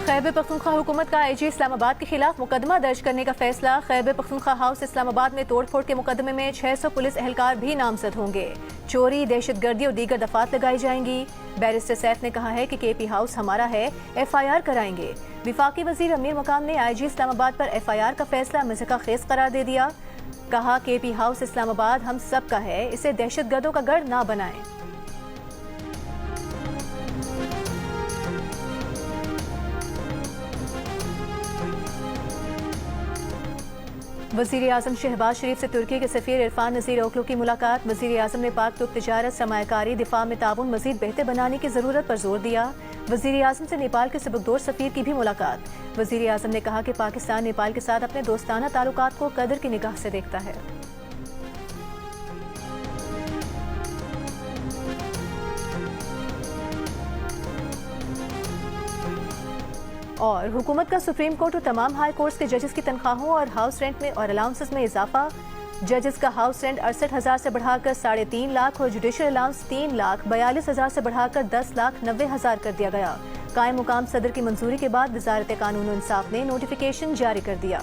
खैबर पख्तूनख्वा हुकूमत का आईजी इस्लामाबाद के खिलाफ मुकदमा दर्ज करने का फैसला। खैबर पख्तूनख्वा हाउस इस्लामाबाद में तोड़फोड़ के मुकदमे में 600 पुलिस एहलकार भी नामजद होंगे। चोरी, दहशतगर्दी और दीगर दफात लगाई जाएंगी। बैरिस्टर सैफ ने कहा है कि केपी हाउस हमारा है, FIR कराएंगे। विफाकी वजीर अमीर मकाम ने आईजी इस्लामाबाद पर FIR का फैसला मज़हका खेज करार दे दिया। कहा केपी हाउस इस्लामाबाद हम सब का है, इसे दहशतगर्दों का गढ़ ना बनाएं। वज़ीर आज़म शहबाज शरीफ से तुर्की के सफ़ीर इरफान नज़ीर ओकलू की मुलाकात। वज़ीर आज़म ने पाक तुर्क तिजारत, सरमायाकारी, दिफा में ताउन मज़ीद बेहतर बनाने की ज़रूरत पर जोर दिया। वज़ीर आज़म से नेपाल के सबकदोर सफ़ीर की भी मुलाकात। वज़ीर आज़म ने कहा कि पाकिस्तान नेपाल के साथ अपने दोस्ताना ताल्लुकात को कदर की निगाह से देखता है। और हुकूमत का सुप्रीम कोर्ट और तमाम हाई कोर्ट्स के जजेस की तनख्वाहों और हाउस रेंट में और अलाउंसेस में इजाफा। जजेस का हाउस रेंट 68,000 से बढ़ाकर 3.5 लाख और जुडिशल अलाउंस 3,42,000 से बढ़ाकर 10,90,000 कर दिया गया। कायम मुकाम सदर की मंजूरी के बाद वजारत कानून और इंसाफ ने नोटिफिकेशन जारी कर दिया।